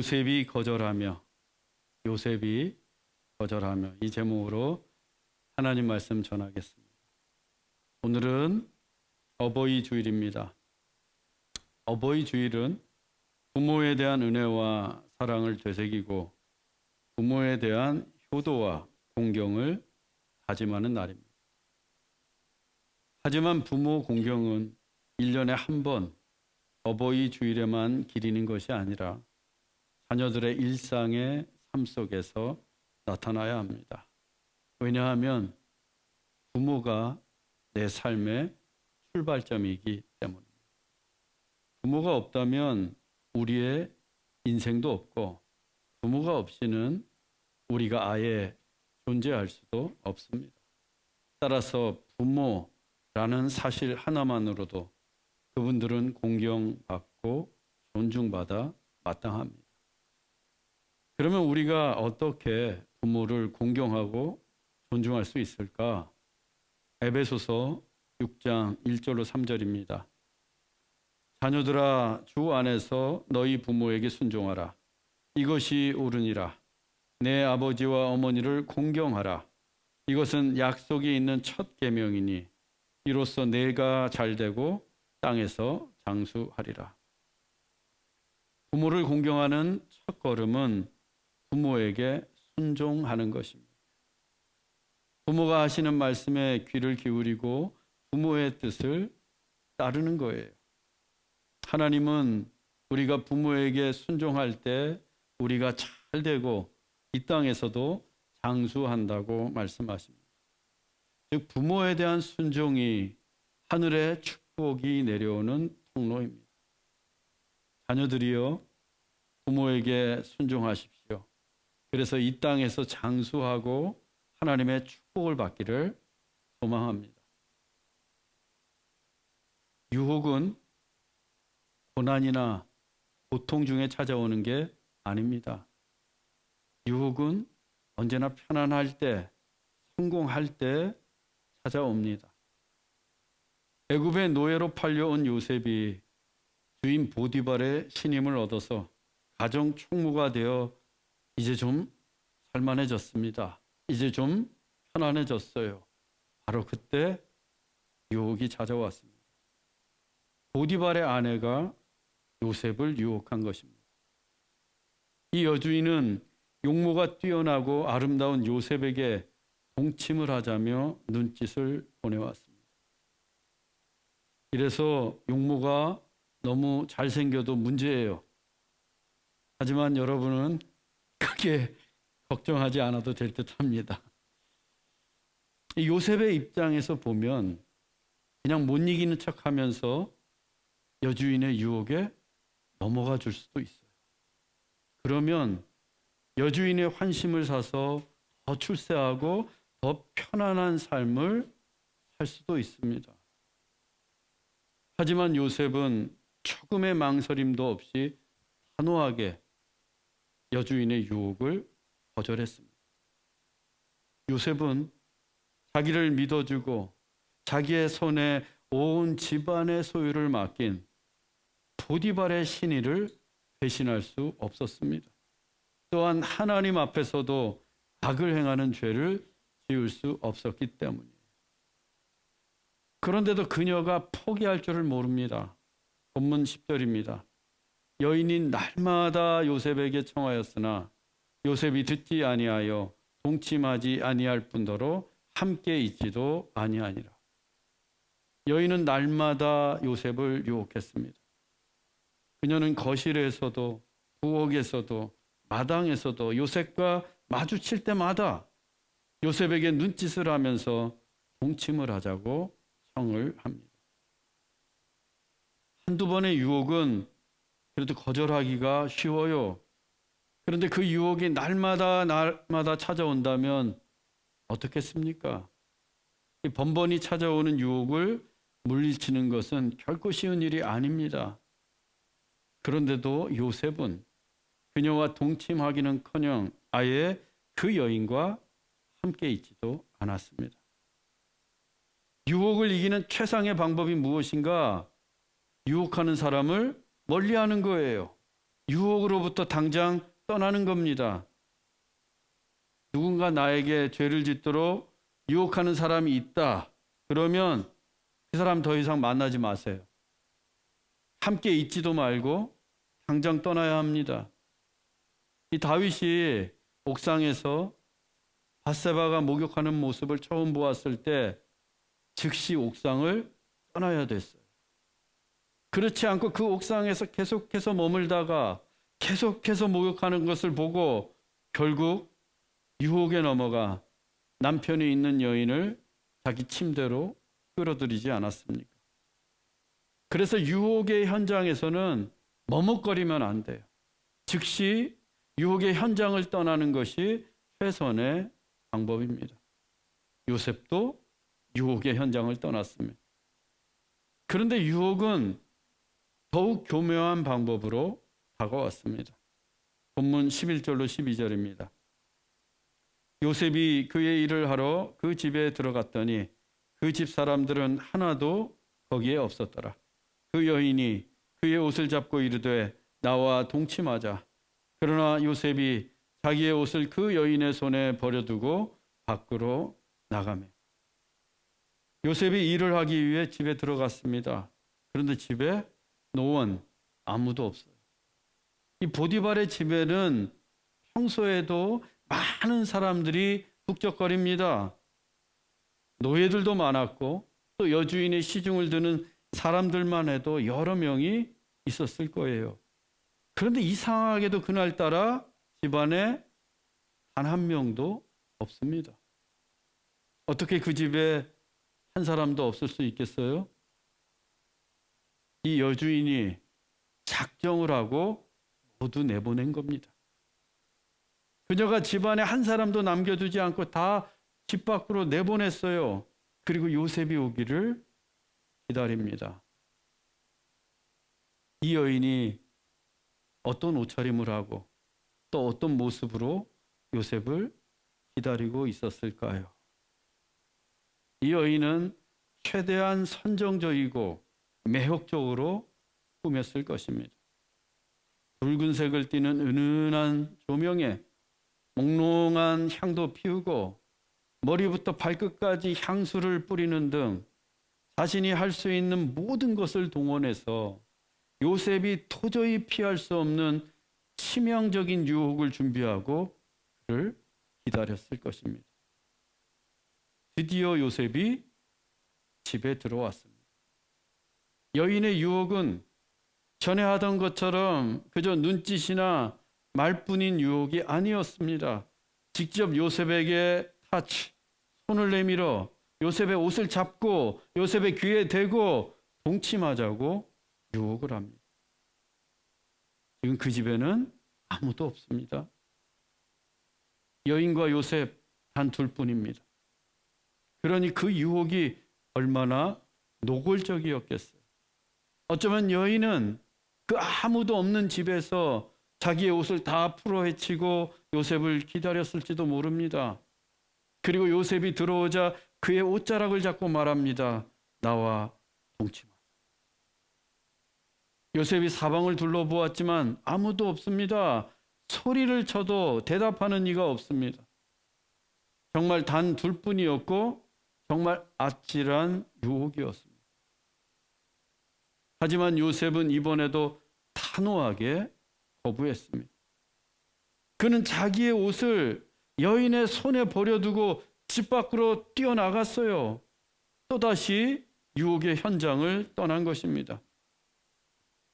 요셉이 거절하며 요셉이 거절하며 이 제목으로 하나님 말씀 전하겠습니다. 오늘은 어버이 주일입니다. 어버이 주일은 부모에 대한 은혜와 사랑을 되새기고 부모에 대한 효도와 공경을 다짐하는 날입니다. 하지만 부모 공경은 1년에 한 번 어버이 주일에만 기리는 것이 아니라 자녀들의 일상의 삶 속에서 나타나야 합니다. 왜냐하면 부모가 내 삶의 출발점이기 때문입니다. 부모가 없다면 우리의 인생도 없고 부모가 없이는 우리가 아예 존재할 수도 없습니다. 따라서 부모라는 사실 하나만으로도 그분들은 공경받고 존중받아 마땅합니다. 그러면 우리가 어떻게 부모를 공경하고 존중할 수 있을까? 에베소서 6장 1절로 3절입니다. 자녀들아, 주 안에서 너희 부모에게 순종하라. 이것이 옳으니라. 내 아버지와 어머니를 공경하라. 이것은 약속이 있는 첫 계명이니 이로써 내가 잘되고 땅에서 장수하리라. 부모를 공경하는 첫 걸음은 부모에게 순종하는 것입니다. 부모가 하시는 말씀에 귀를 기울이고 부모의 뜻을 따르는 거예요. 하나님은 우리가 부모에게 순종할 때 우리가 잘 되고 이 땅에서도 장수한다고 말씀하십니다. 즉 부모에 대한 순종이 하늘의 축복이 내려오는 통로입니다. 자녀들이여 부모에게 순종하십시오. 그래서 이 땅에서 장수하고 하나님의 축복을 받기를 소망합니다. 유혹은 고난이나 고통 중에 찾아오는 게 아닙니다. 유혹은 언제나 편안할 때, 성공할 때 찾아옵니다. 애굽의 노예로 팔려온 요셉이 주인 보디발의 신임을 얻어서 가정 총무가 되어 이제 좀 살만해졌습니다. 이제 좀 편안해졌어요. 바로 그때 유혹이 찾아왔습니다. 보디발의 아내가 요셉을 유혹한 것입니다. 이 여주인은 용모가 뛰어나고 아름다운 요셉에게 동침을 하자며 눈짓을 보내왔습니다. 이래서 용모가 너무 잘생겨도 문제예요. 하지만 여러분은 크게 걱정하지 않아도 될 듯합니다. 요셉의 입장에서 보면 그냥 못 이기는 척하면서 여주인의 유혹에 넘어가 줄 수도 있어요. 그러면 여주인의 환심을 사서 더 출세하고 더 편안한 삶을 살 수도 있습니다. 하지만 요셉은 조금의 망설임도 없이 단호하게 여주인의 유혹을 거절했습니다. 요셉은 자기를 믿어주고 자기의 손에 온 집안의 소유를 맡긴 보디발의 신의를 배신할 수 없었습니다. 또한 하나님 앞에서도 악을 행하는 죄를 지을 수 없었기 때문이에요. 그런데도 그녀가 포기할 줄을 모릅니다. 본문 10절입니다. 여인이 날마다 요셉에게 청하였으나 요셉이 듣지 아니하여 동침하지 아니할 뿐더러 함께 있지도 아니하니라. 여인은 날마다 요셉을 유혹했습니다. 그녀는 거실에서도 부엌에서도 마당에서도 요셉과 마주칠 때마다 요셉에게 눈짓을 하면서 동침을 하자고 청을 합니다. 한두 번의 유혹은 그래도 거절하기가 쉬워요. 그런데 그 유혹이 날마다 찾아온다면 어떻겠습니까? 이 번번이 찾아오는 유혹을 물리치는 것은 결코 쉬운 일이 아닙니다. 그런데도 요셉은 그녀와 동침하기는커녕 아예 그 여인과 함께 있지도 않았습니다. 유혹을 이기는 최상의 방법이 무엇인가? 유혹하는 사람을 멀리하는 거예요. 유혹으로부터 당장 떠나는 겁니다. 누군가 나에게 죄를 짓도록 유혹하는 사람이 있다. 그러면 그 사람 더 이상 만나지 마세요. 함께 있지도 말고 당장 떠나야 합니다. 이 다윗이 옥상에서 밧세바가 목욕하는 모습을 처음 보았을 때 즉시 옥상을 떠나야 됐어요. 그렇지 않고 그 옥상에서 계속해서 머물다가 계속해서 목욕하는 것을 보고 결국 유혹에 넘어가 남편이 있는 여인을 자기 침대로 끌어들이지 않았습니까? 그래서 유혹의 현장에서는 머뭇거리면 안 돼요. 즉시 유혹의 현장을 떠나는 것이 최선의 방법입니다. 요셉도 유혹의 현장을 떠났습니다. 그런데 유혹은 더욱 교묘한 방법으로 다가왔습니다. 본문 11절로 12절입니다. 요셉이 그의 일을 하러 그 집에 들어갔더니 그 집 사람들은 하나도 거기에 없었더라. 그 여인이 그의 옷을 잡고 이르되 나와 동침하자. 그러나 요셉이 자기의 옷을 그 여인의 손에 버려두고 밖으로 나가매. 요셉이 일을 하기 위해 집에 들어갔습니다. 그런데 집에 노원 아무도 없어요. 이 보디발의 집에는 평소에도 많은 사람들이 북적거립니다. 노예들도 많았고 또 여주인의 시중을 드는 사람들만 해도 여러 명이 있었을 거예요. 그런데 이상하게도 그날따라 집안에 단 한 명도 없습니다. 어떻게 그 집에 한 사람도 없을 수 있겠어요? 이 여주인이 작정을 하고 모두 내보낸 겁니다. 그녀가 집안에 한 사람도 남겨두지 않고 다 집 밖으로 내보냈어요. 그리고 요셉이 오기를 기다립니다. 이 여인이 어떤 옷차림을 하고 또 어떤 모습으로 요셉을 기다리고 있었을까요? 이 여인은 최대한 선정적이고 매혹적으로 꾸몄을 것입니다. 붉은색을 띠는 은은한 조명에 몽롱한 향도 피우고 머리부터 발끝까지 향수를 뿌리는 등 자신이 할 수 있는 모든 것을 동원해서 요셉이 도저히 피할 수 없는 치명적인 유혹을 준비하고 그를 기다렸을 것입니다. 드디어 요셉이 집에 들어왔습니다. 여인의 유혹은 전에 하던 것처럼 그저 눈짓이나 말뿐인 유혹이 아니었습니다. 직접 요셉에게 타치, 손을 내밀어 요셉의 옷을 잡고 요셉의 귀에 대고 동침하자고 유혹을 합니다. 지금 그 집에는 아무도 없습니다. 여인과 요셉 단 둘뿐입니다. 그러니 그 유혹이 얼마나 노골적이었겠어요. 어쩌면 여인은 그 아무도 없는 집에서 자기의 옷을 다 풀어헤치고 요셉을 기다렸을지도 모릅니다. 그리고 요셉이 들어오자 그의 옷자락을 잡고 말합니다. 나와 동침하자. 요셉이 사방을 둘러보았지만 아무도 없습니다. 소리를 쳐도 대답하는 이가 없습니다. 정말 단 둘뿐이었고 정말 아찔한 유혹이었습니다. 하지만 요셉은 이번에도 단호하게 거부했습니다. 그는 자기의 옷을 여인의 손에 버려두고 집 밖으로 뛰어나갔어요. 또다시 유혹의 현장을 떠난 것입니다.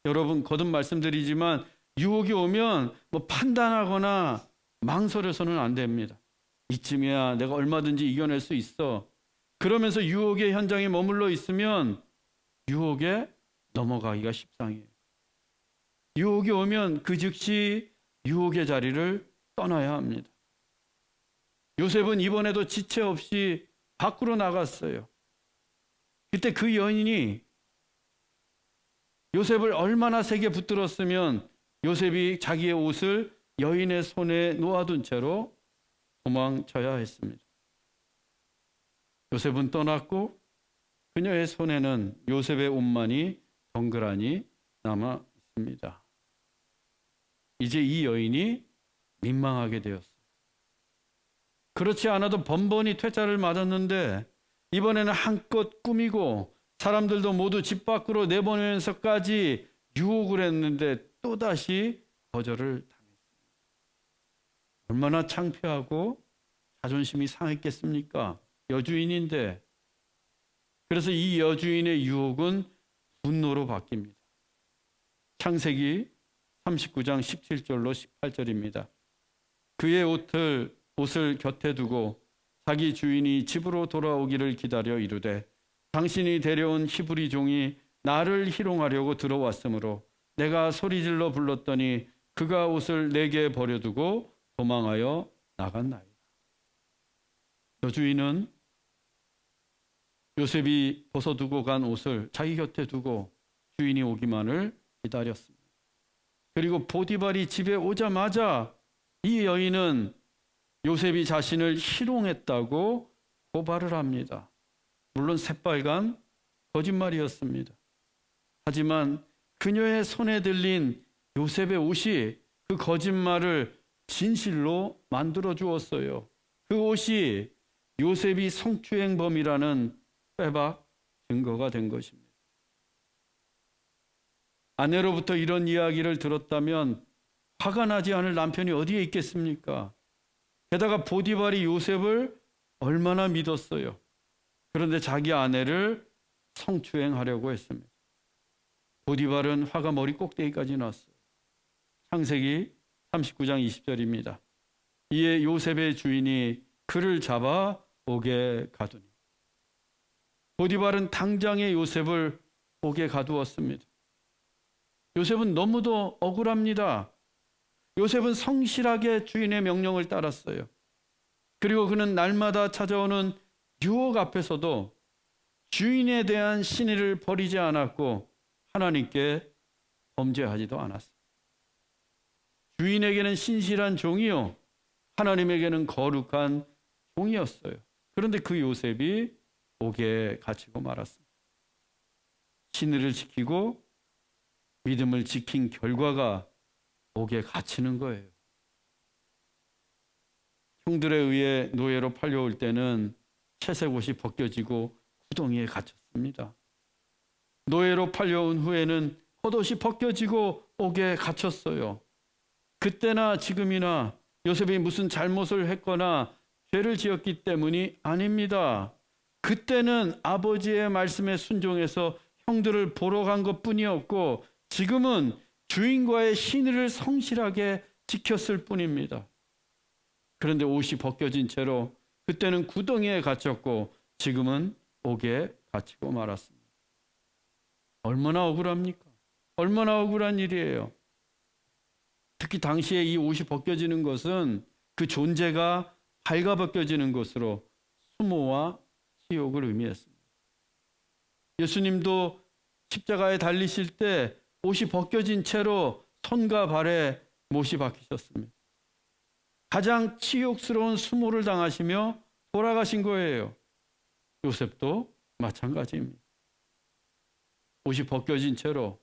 여러분, 거듭 말씀드리지만 유혹이 오면 판단하거나 망설여서는 안 됩니다. 이쯤이야 내가 얼마든지 이겨낼 수 있어. 그러면서 유혹의 현장에 머물러 있으면 유혹에 넘어가기가 십상이에요. 유혹이 오면 그 즉시 유혹의 자리를 떠나야 합니다. 요셉은 이번에도 지체 없이 밖으로 나갔어요. 그때 그 여인이 요셉을 얼마나 세게 붙들었으면 요셉이 자기의 옷을 여인의 손에 놓아둔 채로 도망쳐야 했습니다. 요셉은 떠났고 그녀의 손에는 요셉의 옷만이 덩그라니 남아 있습니다. 이제 이 여인이 민망하게 되었어요. 그렇지 않아도 번번이 퇴짜를 맞았는데 이번에는 한껏 꾸미고 사람들도 모두 집 밖으로 내보내면서까지 유혹을 했는데 또다시 거절을 당했습니다. 얼마나 창피하고 자존심이 상했겠습니까? 여주인인데. 그래서 이 여주인의 유혹은 분노로 바뀝니다. 창세기 39장 17절로 18절입니다. 그의 옷을 곁에 두고 자기 주인이 집으로 돌아오기를 기다려 이르되 당신이 데려온 히브리 종이 나를 희롱하려고 들어왔으므로 내가 소리질러 불렀더니 그가 옷을 내게 버려두고 도망하여 나갔나이다. 여주인은 요셉이 벗어두고 간 옷을 자기 곁에 두고 주인이 오기만을 기다렸습니다. 그리고 보디발이 집에 오자마자 이 여인은 요셉이 자신을 희롱했다고 고발을 합니다. 물론 새빨간 거짓말이었습니다. 하지만 그녀의 손에 들린 요셉의 옷이 그 거짓말을 진실로 만들어 주었어요. 그 옷이 요셉이 성추행범이라는 빼박 증거가 된 것입니다. 아내로부터 이런 이야기를 들었다면 화가 나지 않을 남편이 어디에 있겠습니까? 게다가 보디발이 요셉을 얼마나 믿었어요. 그런데 자기 아내를 성추행하려고 했습니다. 보디발은 화가 머리 꼭대기까지 났어요. 창세기 39장 20절입니다. 이에 요셉의 주인이 그를 잡아 옥에 가두니. 보디발은 당장에 요셉을 옥에 가두었습니다. 요셉은 너무도 억울합니다. 요셉은 성실하게 주인의 명령을 따랐어요. 그리고 그는 날마다 찾아오는 유혹 앞에서도 주인에 대한 신의를 버리지 않았고 하나님께 범죄하지도 않았습니다. 주인에게는 신실한 종이요, 하나님에게는 거룩한 종이었어요. 그런데 그 요셉이 옥에 갇히고 말았습니다. 신의를 지키고 믿음을 지킨 결과가 옥에 갇히는 거예요. 형들에 의해 노예로 팔려올 때는 채색 옷이 벗겨지고 구덩이에 갇혔습니다. 노예로 팔려온 후에는 겉옷이 벗겨지고 옥에 갇혔어요. 그때나 지금이나 요셉이 무슨 잘못을 했거나 죄를 지었기 때문이 아닙니다. 그때는 아버지의 말씀에 순종해서 형들을 보러 간 것뿐이었고 지금은 주인과의 신의를 성실하게 지켰을 뿐입니다. 그런데 옷이 벗겨진 채로 그때는 구덩이에 갇혔고 지금은 옥에 갇히고 말았습니다. 얼마나 억울합니까? 얼마나 억울한 일이에요. 특히 당시에 이 옷이 벗겨지는 것은 그 존재가 발가벗겨지는 것으로 수모와 치욕을 의미했습니다. 예수님도 십자가에 달리실 때 옷이 벗겨진 채로 손과 발에 못이 박히셨습니다. 가장 치욕스러운 수모를 당하시며 돌아가신 거예요. 요셉도 마찬가지입니다. 옷이 벗겨진 채로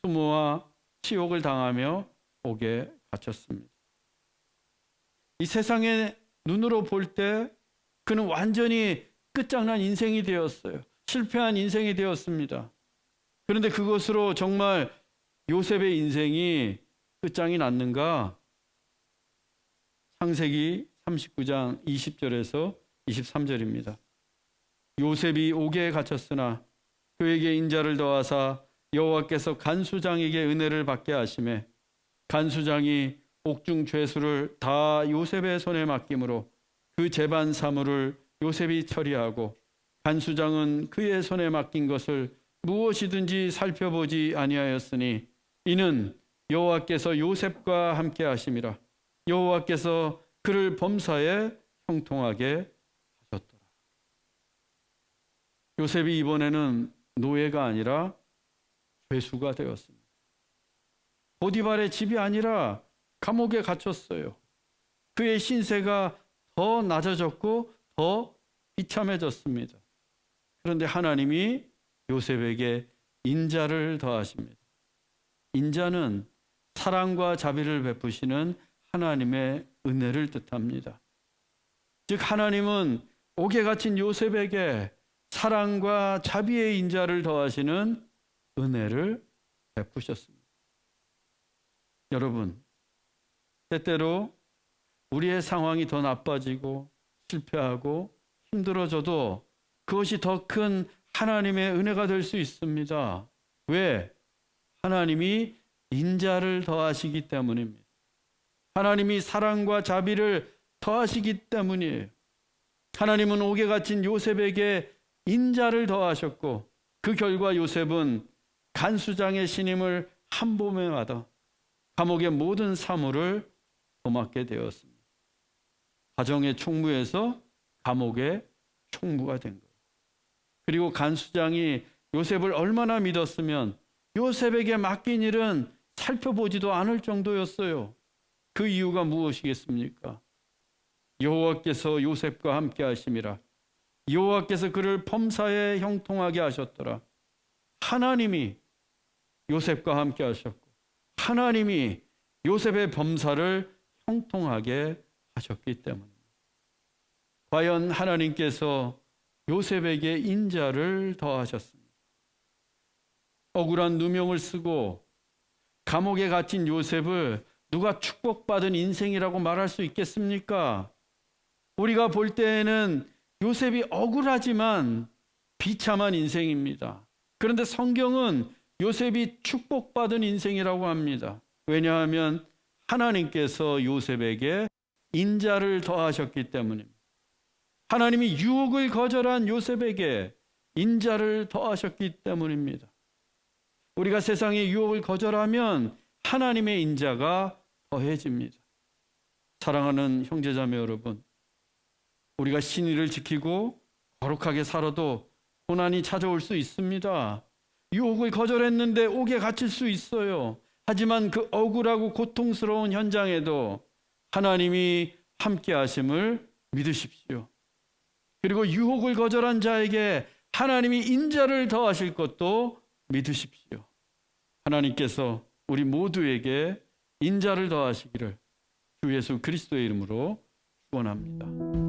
수모와 치욕을 당하며 옥에 갇혔습니다. 이 세상의 눈으로 볼 때 그는 완전히 끝장난 인생이 되었어요. 실패한 인생이 되었습니다. 그런데 그것으로 정말 요셉의 인생이 끝장이 났는가? 창세기 39장 20절에서 23절입니다. 요셉이 옥에 갇혔으나 그에게 인자를 더하사 여호와께서 간수장에게 은혜를 받게 하시매 간수장이 옥중 죄수를 다 요셉의 손에 맡김으로 그 재반 사물을 요셉이 처리하고 간수장은 그의 손에 맡긴 것을 무엇이든지 살펴보지 아니하였으니 이는 여호와께서 요셉과 함께 하심이라. 여호와께서 그를 범사에 형통하게 하셨더라. 요셉이 이번에는 노예가 아니라 죄수가 되었습니다. 보디발의 집이 아니라 감옥에 갇혔어요. 그의 신세가 더 낮아졌고 더 비참해졌습니다. 그런데 하나님이 요셉에게 인자를 더하십니다. 인자는 사랑과 자비를 베푸시는 하나님의 은혜를 뜻합니다. 즉 하나님은 옥에 갇힌 요셉에게 사랑과 자비의 인자를 더하시는 은혜를 베푸셨습니다. 여러분, 때때로 우리의 상황이 더 나빠지고 실패하고 힘들어져도 그것이 더 큰 하나님의 은혜가 될 수 있습니다. 왜? 하나님이 인자를 더하시기 때문입니다. 하나님이 사랑과 자비를 더하시기 때문이에요. 하나님은 옥에 갇힌 요셉에게 인자를 더하셨고 그 결과 요셉은 간수장의 신임을 한 봄에 받아 감옥의 모든 사물을 도맡게 되었습니다. 가정의 총무에서 감옥의 총무가 된 거예요. 그리고 간수장이 요셉을 얼마나 믿었으면 요셉에게 맡긴 일은 살펴보지도 않을 정도였어요. 그 이유가 무엇이겠습니까? 여호와께서 요셉과 함께 하심이라. 여호와께서 그를 범사에 형통하게 하셨더라. 하나님이 요셉과 함께 하셨고 하나님이 요셉의 범사를 형통하게 하셨기 때문입니다. 과연 하나님께서 요셉에게 인자를 더하셨습니다. 억울한 누명을 쓰고 감옥에 갇힌 요셉을 누가 축복받은 인생이라고 말할 수 있겠습니까? 우리가 볼 때에는 요셉이 억울하지만 비참한 인생입니다. 그런데 성경은 요셉이 축복받은 인생이라고 합니다. 왜냐하면 하나님께서 요셉에게 인자를 더하셨기 때문입니다. 하나님이 유혹을 거절한 요셉에게 인자를 더하셨기 때문입니다. 우리가 세상의 유혹을 거절하면 하나님의 인자가 더해집니다. 사랑하는 형제자매 여러분, 우리가 신의를 지키고 거룩하게 살아도 고난이 찾아올 수 있습니다. 유혹을 거절했는데 옥에 갇힐 수 있어요. 하지만 그 억울하고 고통스러운 현장에도 하나님이 함께 하심을 믿으십시오. 그리고 유혹을 거절한 자에게 하나님이 인자를 더하실 것도 믿으십시오. 하나님께서 우리 모두에게 인자를 더하시기를 주 예수 그리스도의 이름으로 축원합니다.